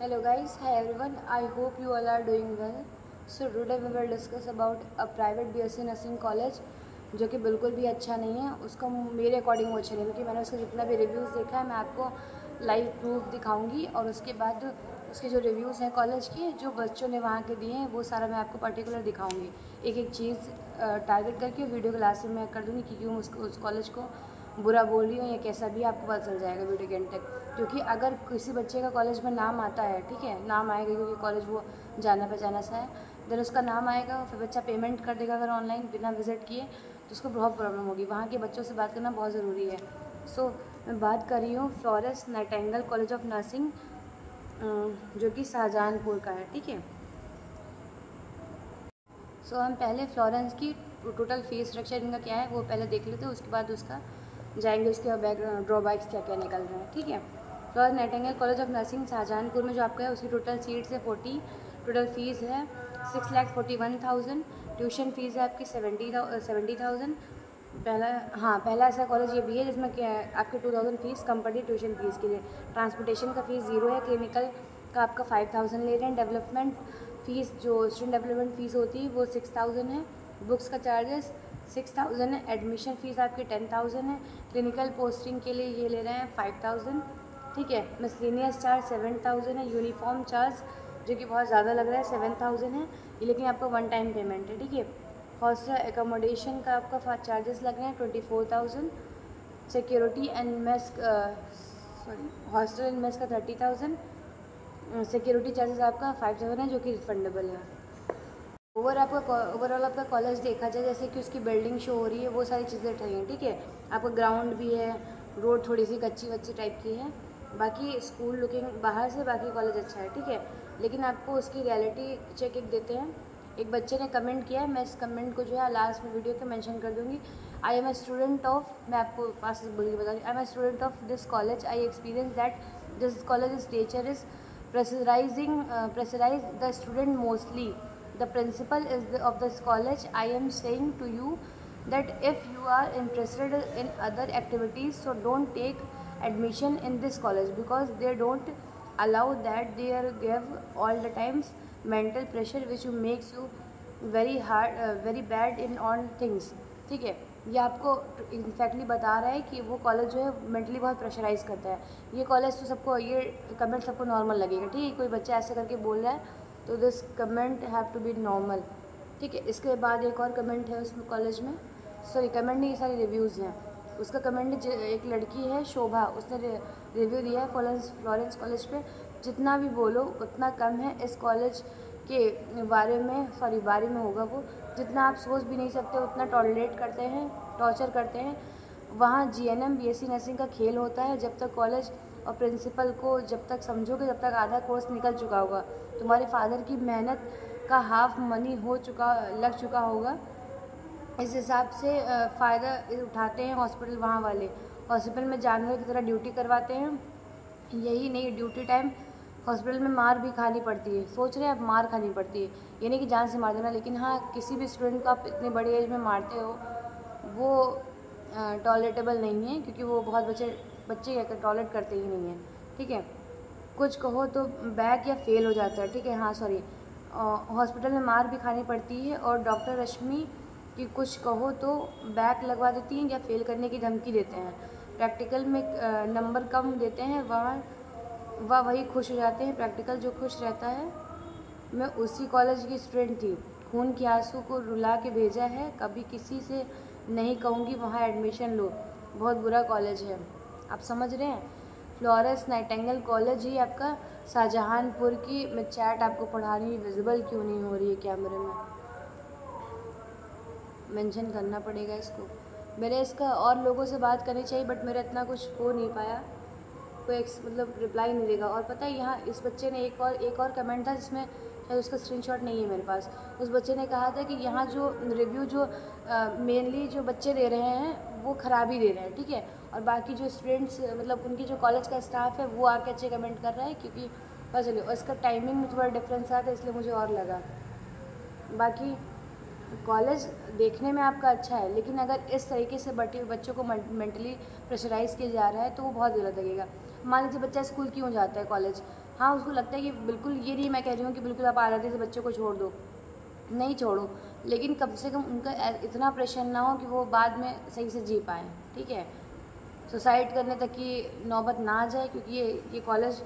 Hello guys, hi everyone. I hope you all are doing well. So today we will discuss about a private BSc nursing college जो कि बिल्कुल भी अच्छा नहीं है। उसका मेरे अकॉर्डिंग वो अच्छा नहीं, क्योंकि मैंने उसका जितना भी रिव्यूज़ देखा है मैं आपको लाइव प्रूफ दिखाऊंगी, और उसके बाद उसके जो रिव्यूज़ हैं कॉलेज के, जो बच्चों ने वहाँ के दिए हैं, वो सारा मैं आपको पर्टिकुलर दिखाऊंगी। एक एक चीज़ टारगेट करके वीडियो क्लास में मैं कर दूँगी कि क्यों उस कॉलेज को बुरा बोल रही हूँ या कैसा भी, आपको पता चल जाएगा वीडियो के एंड तक। क्योंकि अगर किसी बच्चे का कॉलेज में नाम आता है, ठीक है, नाम आएगा क्योंकि कॉलेज वो जाना पहचाना सा है, देन उसका नाम आएगा, फिर बच्चा पेमेंट कर देगा अगर ऑनलाइन बिना विजिट किए, तो उसको बहुत प्रॉब्लम होगी। वहाँ के बच्चों से बात करना बहुत ज़रूरी है। सो मैं बात कर रही हूँ Florence Nightingale college of nursing, जो कि शाहजहानपुर का है, ठीक है। सो हम पहले फ्लोरेंस की टोटल फीस स्ट्रक्चर इनका क्या है वो पहले देख लेते हैं, उसके बाद उसका जाएंगे उसके बैकग्राउंड ड्रॉबैक्स क्या क्या निकल रहे हैं, ठीक है। Florence Nightingale college of nursing Shahjahanpur में जो आपका है, उसकी टोटल सीट्स है 40, टोटल फीस है 6,41,000, ट्यूशन फीस है आपकी 70,000। पहला ऐसा कॉलेज ये भी है जिसमें क्या है, आपकी 2,000 फीस कम पड़ी ट्यूशन फीस के लिए। ट्रांसपोर्टेशन का फीस 0 है, क्लिनिकल का आपका 5,000 ले रहे हैं। डेवलपमेंट फ़ीस जो स्टूडेंट डेवलपमेंट फ़ीस होती है वो 6,000 है। बुक्स का चार्जेस 6,000 है। एडमिशन फ़ीस आपकी 10,000 है। क्लिनिकल पोस्टिंग के लिए ये ले रहे हैं 5,000, ठीक है। मिसलेनियस चार्ज 7,000 है। यूनिफॉर्म चार्ज जो कि बहुत ज़्यादा लग रहा है 7,000 है ये, लेकिन आपका वन टाइम पेमेंट है, ठीक है। हॉस्टल एकोमोडेशन का आपका चार्जेस लग रहे हैं 24,000। Security and mess hostel and mess का 30,000। सिक्योरिटी चार्जेस आपका 5,000 है जो कि रिफंडेबल है। ओवरऑल आपका कॉलेज देखा जाए, जैसे कि उसकी बिल्डिंग शो हो रही है, वो सारी चीज़ें ठीक हैं, ठीक है। आपका ग्राउंड भी है, रोड थोड़ी सी कच्ची वच्ची टाइप की है, बाकी स्कूल लुकिंग बाहर से बाकी कॉलेज अच्छा है, ठीक है। लेकिन आपको उसकी रियलिटी चेक एक देते हैं। एक बच्चे ने कमेंट किया है, मैं इस कमेंट को जो है लास्ट में वीडियो के मेंशन कर दूँगी। I am a student of, मैं आपको पास बोल के बता रही, I am a student of this college. I experience that this college is teacher is pressurize the student mostly. The principal of this college. I am saying to you that if you are interested in other activities, so don't take admission in this college, because they don't allow that. They are give all the times mental pressure which makes you very hard very bad in on things, ठीक है। ये आपको इनफैक्टली बता रहा है कि वो college जो है मेंटली बहुत प्रेशराइज करता है। ये कॉलेज तो सबको, ये कमेंट सबको नॉर्मल लगेगा, ठीक है। कोई बच्चा ऐसे करके बोल रहा है तो this comment have to be normal, ठीक है। इसके बाद एक और कमेंट है उसमें कॉलेज में, सॉरी कमेंट नहीं, ये सारे रिव्यूज़ हैं। उसका कमेंट एक लड़की है शोभा, उसने रिव्यू दिया है फ्लोरेंस कॉलेज पे। जितना भी बोलो उतना कम है इस कॉलेज के बारे में होगा वो। जितना आप सोच भी नहीं सकते उतना टॉलरेट करते हैं, टॉर्चर करते हैं। वहाँ GNM BSc नर्सिंग का खेल होता है। जब तक कॉलेज और प्रिंसिपल को जब तक समझोगे, जब तक आधा कोर्स निकल चुका होगा, तुम्हारे फादर की मेहनत का हाफ मनी लग चुका होगा। इस हिसाब से फ़ायदा उठाते हैं हॉस्पिटल वहाँ वाले। हॉस्पिटल में जानवर की तरह ड्यूटी करवाते हैं। यही नहीं, ड्यूटी टाइम हॉस्पिटल में मार भी खानी पड़ती है। सोच रहे हैं आप, मार खानी पड़ती है, ये नहीं कि जान से मार देना, लेकिन हाँ किसी भी स्टूडेंट को आप इतनी बड़ी एज में मारते हो वो टॉलरेटेबल नहीं है, क्योंकि वो बहुत बच्चे टॉलरेट करते ही नहीं हैं, ठीक है। कुछ कहो तो बैक या फेल हो जाता है, ठीक है। हाँ सॉरी, हॉस्पिटल में मार भी खानी पड़ती है, और डॉक्टर रश्मि की कुछ कहो तो बैक लगवा देती हैं या फेल करने की धमकी देते हैं। प्रैक्टिकल में नंबर कम देते हैं, वह वही खुश हो जाते हैं। प्रैक्टिकल जो खुश रहता है। मैं उसी कॉलेज की स्टूडेंट थी, खून के आंसू को रुला के भेजा है, कभी किसी से नहीं कहूँगी वहाँ एडमिशन लो, बहुत बुरा कॉलेज है। आप समझ रहे हैं। फ्लोरेंस नाइटिंगेल कॉलेज ही आपका शाहजहानपुर की। मैं चैट आपको पढ़ा रही हूँ, विजिबल क्यों नहीं हो रही है कैमरे में, मेंशन करना पड़ेगा इसको। मेरे इसका और लोगों से बात करनी चाहिए, बट मेरा इतना कुछ हो नहीं पाया, कोई मतलब रिप्लाई नहीं देगा। और पता है यहाँ इस बच्चे ने एक और कमेंट था जिसमें शायद उसका स्क्रीनशॉट नहीं है मेरे पास। उस बच्चे ने कहा था कि यहाँ जो रिव्यू जो मेनली जो बच्चे दे रहे हैं वो ख़राब ही दे रहे हैं, ठीक है। और बाकी जो स्टूडेंट्स मतलब उनकी जो कॉलेज का स्टाफ है वो आके अच्छे कमेंट कर रहा है, क्योंकि पता चलिए। और इसका टाइमिंग में थोड़ा डिफरेंस आता है, इसलिए मुझे और लगा। बाकी कॉलेज देखने में आपका अच्छा है, लेकिन अगर इस तरीके से बच्चों को मेंटली प्रेशराइज़ किया जा रहा है तो वो बहुत गलत लगेगा। मान लीजिए बच्चा स्कूल क्यों जाता है कॉलेज, हाँ, उसको लगता है कि बिल्कुल, ये नहीं मैं कह रही हूँ कि बिल्कुल आप आज़ादी से बच्चे को छोड़ दो, नहीं छोड़ो, लेकिन कम से कम उनका इतना प्रेशर ना हो कि वो बाद में सही से जी पाएँ, ठीक है। सुसाइड करने तक की नौबत ना आ जाए, क्योंकि ये कॉलेज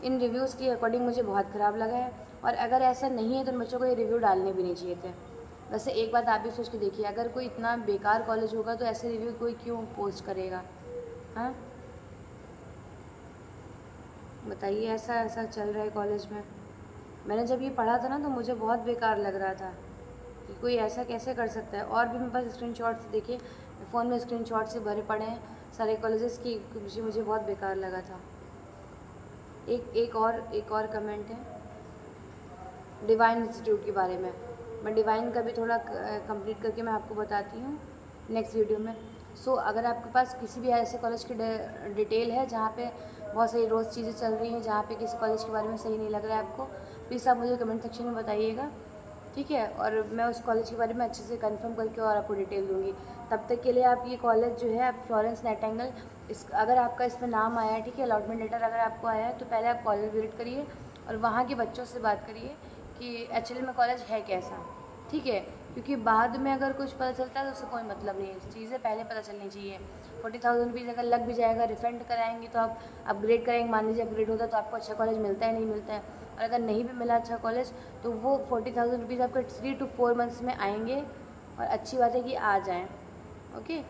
इन रिव्यूज़ के अकॉर्डिंग मुझे बहुत ख़राब लगा है। और अगर ऐसा नहीं है तो उन बच्चों को ये रिव्यू डालने भी नहीं चाहिए थे। वैसे एक बात आप भी सोच के देखिए, अगर कोई इतना बेकार कॉलेज होगा तो ऐसे रिव्यू कोई क्यों पोस्ट करेगा? हाँ, बताइए, ऐसा ऐसा चल रहा है कॉलेज में। मैंने जब ये पढ़ा था ना तो मुझे बहुत बेकार लग रहा था कि कोई ऐसा कैसे कर सकता है। और भी मेरे पास स्क्रीनशॉट्स देखिए, फ़ोन में स्क्रीनशॉट से भरे पड़े हैं सारे कॉलेजेस की, मुझे बहुत बेकार लगा था। एक और कमेंट है डिवाइन इंस्टीट्यूट के बारे में। मैं डिवाइन का भी थोड़ा कंप्लीट करके मैं आपको बताती हूँ नेक्स्ट वीडियो में। सो अगर आपके पास किसी भी ऐसे कॉलेज की डिटेल है जहाँ पे बहुत सारी रोज़ चीज़ें चल रही हैं, जहाँ पे किसी कॉलेज के बारे में सही नहीं लग रहा है आपको, प्लीज़ आप मुझे कमेंट सेक्शन में बताइएगा, ठीक है। और मैं उस कॉलेज के बारे में अच्छे से कंफर्म करके और आपको डिटेल दूँगी। तब तक के लिए आप ये कॉलेज जो है, आप फ्लोरेंस नाइटिंगेल, अगर आपका इसमें नाम आया है, ठीक है, अलॉटमेंट लेटर अगर आपको आया है, तो पहले आप कॉलेज विजिट करिए और वहाँ के बच्चों से बात करिए कि एक्चुअली में कॉलेज है कैसा, ठीक है। क्योंकि बाद में अगर कुछ पता चलता है तो उससे कोई मतलब नहीं है, चीज़ें पहले पता चलनी चाहिए। 40,000 रुपीज़ अगर लग भी जाएगा, रिफंड कराएंगे तो आप अपग्रेड कराएंगे, मान लीजिए अपग्रेड होता है तो आपको अच्छा कॉलेज मिलता है, नहीं मिलता है। और अगर नहीं भी मिला अच्छा कॉलेज तो वो 40,000 रुपीज़ आपके 3 to 4 मंथ्स में आएंगे, और अच्छी बात है कि आ जाएँ, ओके।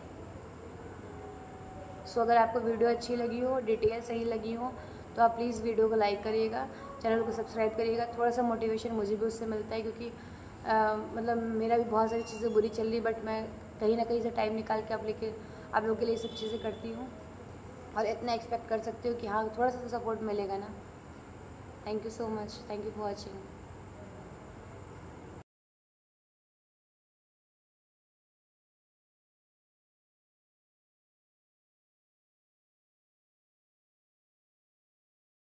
सो अगर आपको वीडियो अच्छी लगी हो, डिटेल सही लगी हो, तो आप प्लीज़ वीडियो को लाइक करिएगा, चैनल को सब्सक्राइब करिएगा। थोड़ा सा मोटिवेशन मुझे भी उससे मिलता है, क्योंकि मतलब मेरा भी बहुत सारी चीज़ें बुरी चल रही, बट मैं कहीं ना कहीं से टाइम निकाल के आप लोगों के लिए सब चीज़ें करती हूँ। और इतना एक्सपेक्ट कर सकते हो कि हाँ, थोड़ा सा तो सपोर्ट मिलेगा ना। Thank you so much, thank you for watching.